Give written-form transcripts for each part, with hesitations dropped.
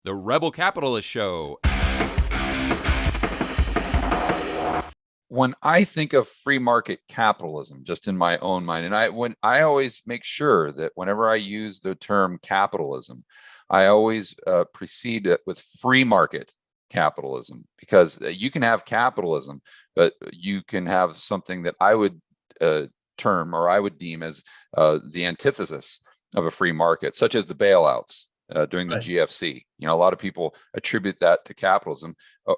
The Rebel Capitalist Show. When I think of free market capitalism, just in my own mind, and I always make sure that whenever I use the term capitalism, I always precede it with free market capitalism, because you can have capitalism, but you can have something that I would term, or I would deem as the antithesis of a free market, such as the bailouts during the Right. GFC. You know, a lot of people attribute that to capitalism.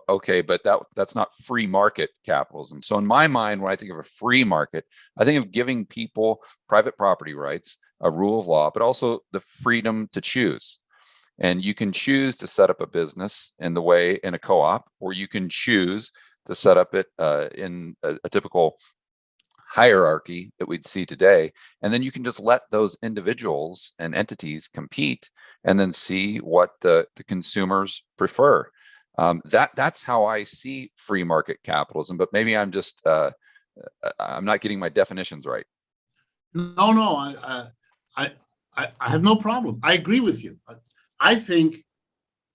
Okay, but that's not free market capitalism. So in my mind, when I think of a free market, I think of giving people private property rights, a rule of law, but also the freedom to choose. And you can choose to set up a business in a co-op, or you can choose to set up it in a typical hierarchy that we'd see today. And then you can just let those individuals and entities compete and then see what the consumers prefer. That's how I see free market capitalism, but maybe I'm not getting my definitions right. No, I have no problem. I agree with you. I think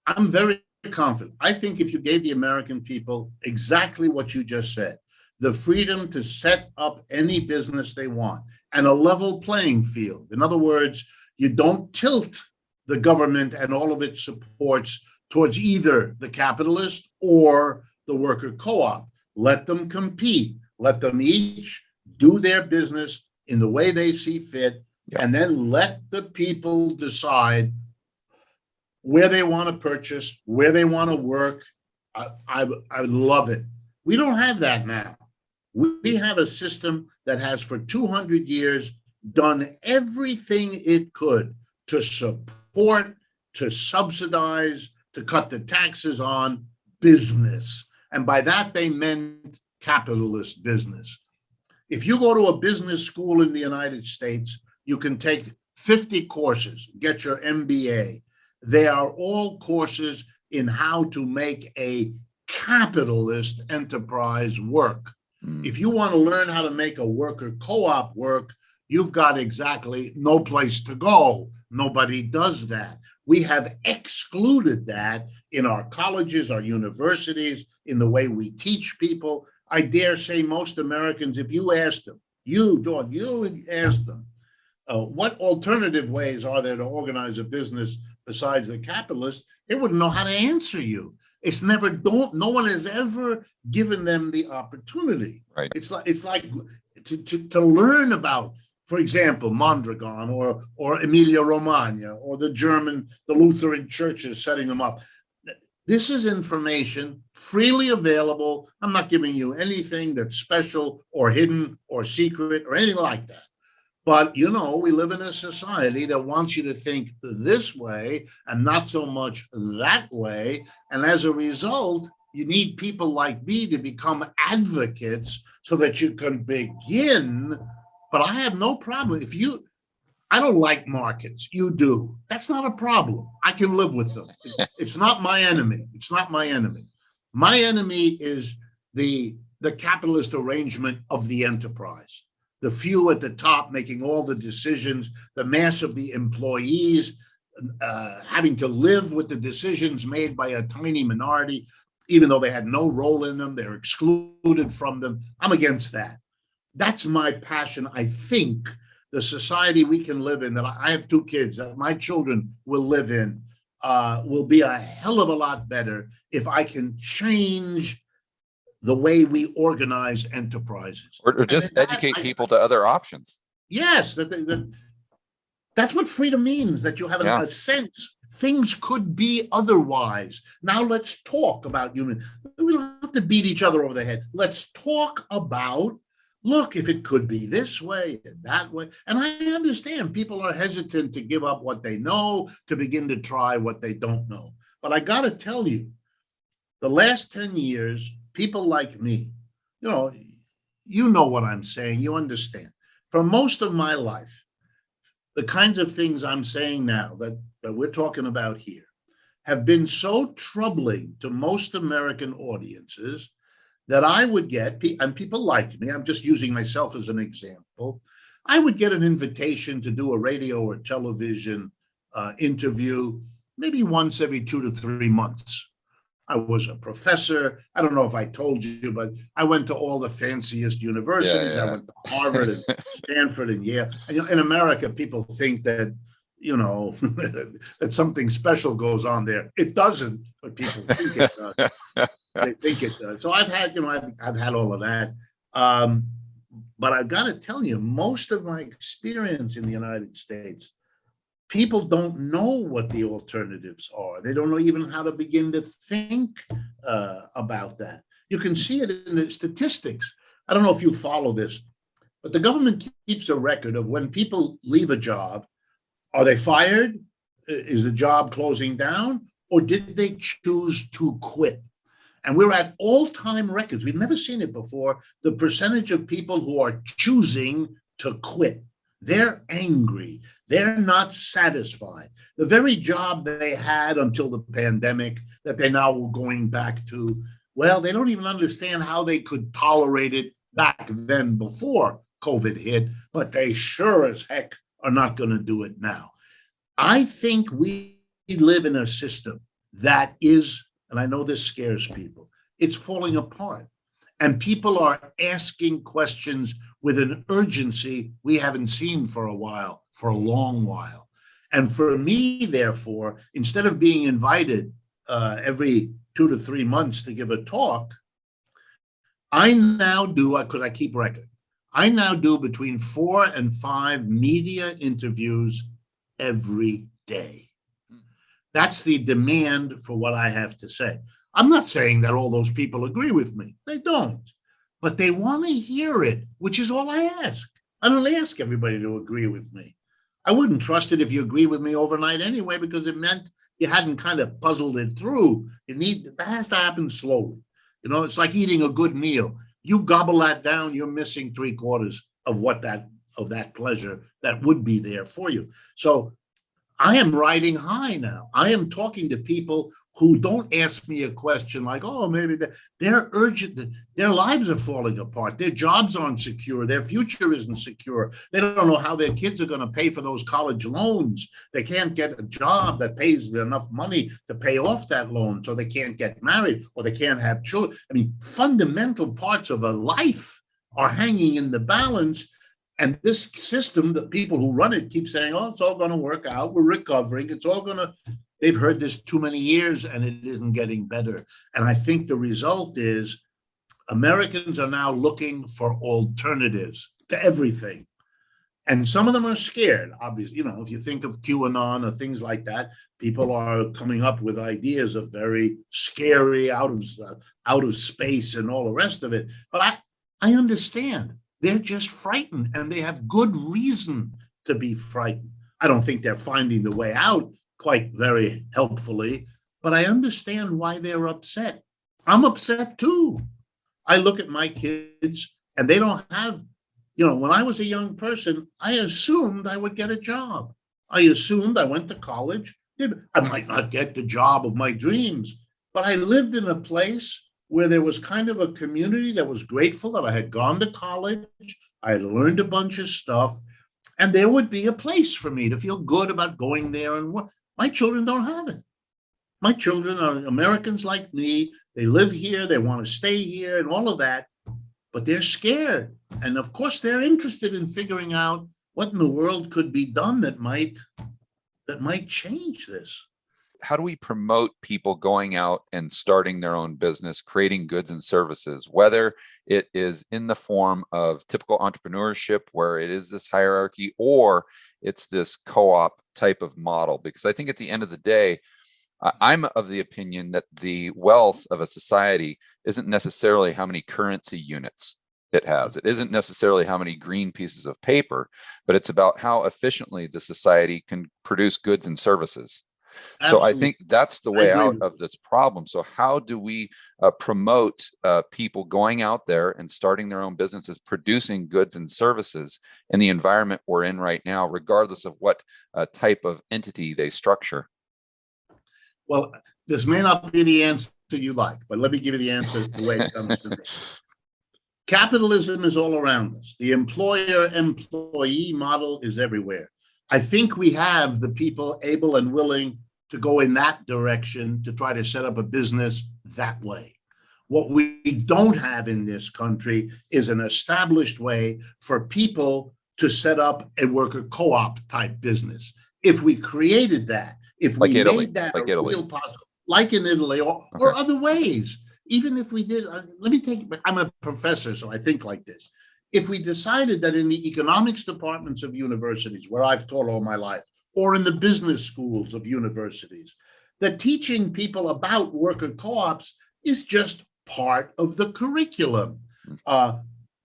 I'm very confident. I think if you gave the American people exactly what you just said, the freedom to set up any business they want, and a level playing field. In other words, you don't tilt the government and all of its supports towards either the capitalist or the worker co-op. Let them compete. Let them each do their business in the way they see fit, and then let the people decide where they want to purchase, where they want to work. I love it. We don't have that now. We have a system that has for 200 years done everything it could to support, to subsidize, to cut the taxes on business. And by that, they meant capitalist business. If you go to a business school in the United States, you can take 50 courses, get your MBA. They are all courses in how to make a capitalist enterprise work. If you want to learn how to make a worker co-op work, you've got exactly no place to go. Nobody does that. We have excluded that in our colleges, our universities, in the way we teach people. I dare say most Americans, if you ask them, George, you ask them, what alternative ways are there to organize a business besides the capitalist, they wouldn't know how to answer you. It's never, no one has ever given them the opportunity. Right. It's like to learn about, for example, Mondragon or Emilia Romagna or the Lutheran churches setting them up. This is information freely available. I'm not giving you anything that's special or hidden or secret or anything like that. But, we live in a society that wants you to think this way and not so much that way. And as a result, you need people like me to become advocates so that you can begin. But I have no problem. I don't like markets. You do. That's not a problem. I can live with them. It's not my enemy. It's not my enemy. My enemy is the capitalist arrangement of the enterprise. The few at the top making all the decisions, the mass of the employees having to live with the decisions made by a tiny minority, even though they had no role in them, they're excluded from them. I'm against that. That's my passion. I think the society we can live in, that I have 2 kids, that my children will live in, will be a hell of a lot better if I can change the way we organize enterprises. Or just educate people to other options. Yes, that's what freedom means, that you have a sense things could be otherwise. Now let's talk about human. We don't have to beat each other over the head. Let's talk about, look, if it could be this way and that way. And I understand people are hesitant to give up what they know to begin to try what they don't know. But I got to tell you, the last 10 years, people like me, you know what I'm saying, you understand. For most of my life, the kinds of things I'm saying now that we're talking about here have been so troubling to most American audiences that I would get, and people like me, I'm just using myself as an example, I would get an invitation to do a radio or television interview maybe once every 2 to 3 months. I was a professor. I don't know if I told you, but I went to all the fanciest universities. I went to Harvard and Stanford and Yale. And in America, people think that, that something special goes on there. It doesn't, but people think it does. They think it does. So I've had, I've had all of that. But I've got to tell you, most of my experience in the United States, people don't know what the alternatives are. They don't know even how to begin to think about that. You can see it in the statistics. I don't know if you follow this, but the government keeps a record of when people leave a job. Are they fired? Is the job closing down? Or did they choose to quit? And we're at all-time records. We've never seen it before. The percentage of people who are choosing to quit. They're angry. They're not satisfied. The very job they had until the pandemic that they now are going back to, well, they don't even understand how they could tolerate it back then before COVID hit, but they sure as heck are not going to do it now. I think we live in a system that is, and I know this scares people, it's falling apart. And people are asking questions with an urgency we haven't seen for a while, for a long while. And for me, therefore, instead of being invited every 2 to 3 months to give a talk, I now do, because I keep record, I now do between 4 and 5 media interviews every day. That's the demand for what I have to say. I'm not saying that all those people agree with me. They don't. But they want to hear it, which is all I ask. I don't ask everybody to agree with me. I wouldn't trust it if you agree with me overnight anyway, because it meant you hadn't kind of puzzled it through. That has to happen slowly. It's like eating a good meal. You gobble that down, you're missing 3/4 of that pleasure that would be there for you. So I am riding high now. I am talking to people who don't ask me a question like, oh, maybe they're urgent. Their lives are falling apart. Their jobs aren't secure. Their future isn't secure. They don't know how their kids are going to pay for those college loans. They can't get a job that pays enough money to pay off that loan, so they can't get married or they can't have children. I mean, fundamental parts of a life are hanging in the balance. And this system, the people who run it keep saying, oh, it's all going to work out. We're recovering. It's all going to, they've heard this too many years and it isn't getting better. And I think the result is Americans are now looking for alternatives to everything. And some of them are scared, obviously. If you think of QAnon or things like that, people are coming up with ideas of very scary, out of space and all the rest of it. But I understand. They're just frightened, and they have good reason to be frightened. I don't think they're finding the way out quite very helpfully, but I understand why they're upset. I'm upset too. I look at my kids, and they don't have, when I was a young person, I assumed I would get a job. I assumed I went to college. I might not get the job of my dreams, but I lived in a place where there was kind of a community that was grateful that I had gone to college, I had learned a bunch of stuff, and there would be a place for me to feel good about going there and work. My children don't have it. My children are Americans like me. They live here, they want to stay here and all of that, but they're scared. And of course, they're interested in figuring out what in the world could be done that might change this. How do we promote people going out and starting their own business, creating goods and services, whether it is in the form of typical entrepreneurship where it is this hierarchy, or it's this co-op type of model? Because I think at the end of the day, I'm of the opinion that the wealth of a society isn't necessarily how many currency units it has. It isn't necessarily how many green pieces of paper, but it's about how efficiently the society can produce goods and services. Absolutely. So I think that's the way out of this problem. So how do we promote people going out there and starting their own businesses, producing goods and services in the environment we're in right now, regardless of what type of entity they structure? Well, this may not be the answer you like, but let me give you the answer the way it comes to me. Capitalism is all around us. The employer-employee model is everywhere. I think we have the people able and willing to go in that direction to try to set up a business that way. What we don't have in this country is an established way for people to set up a worker co-op type business. If we created that, if we made that a real possible, like in Italy or other ways, even if we did, I'm a professor, so I think like this. If we decided that in the economics departments of universities, where I've taught all my life, or in the business schools of universities, that teaching people about worker co-ops is just part of the curriculum.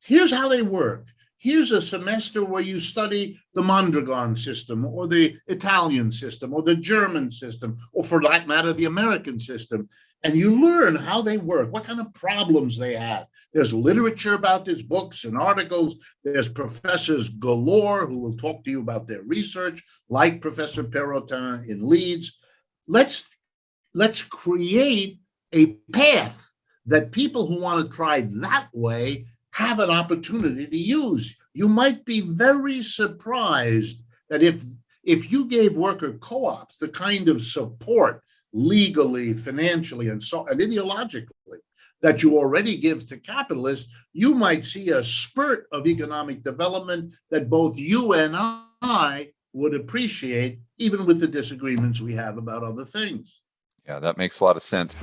Here's how they work. Here's a semester where you study the Mondragon system or the Italian system or the German system, or for that matter, the American system. And you learn how they work, what kind of problems they have. There's literature about this, books and articles. There's professors galore who will talk to you about their research, like Professor Perrotin in Leeds. Let's create a path that people who want to try that way have an opportunity to use. You might be very surprised that if you gave worker co-ops the kind of support legally, financially, and ideologically that you already give to capitalists, you might see a spurt of economic development that both you and I would appreciate, even with the disagreements we have about other things. Yeah, that makes a lot of sense.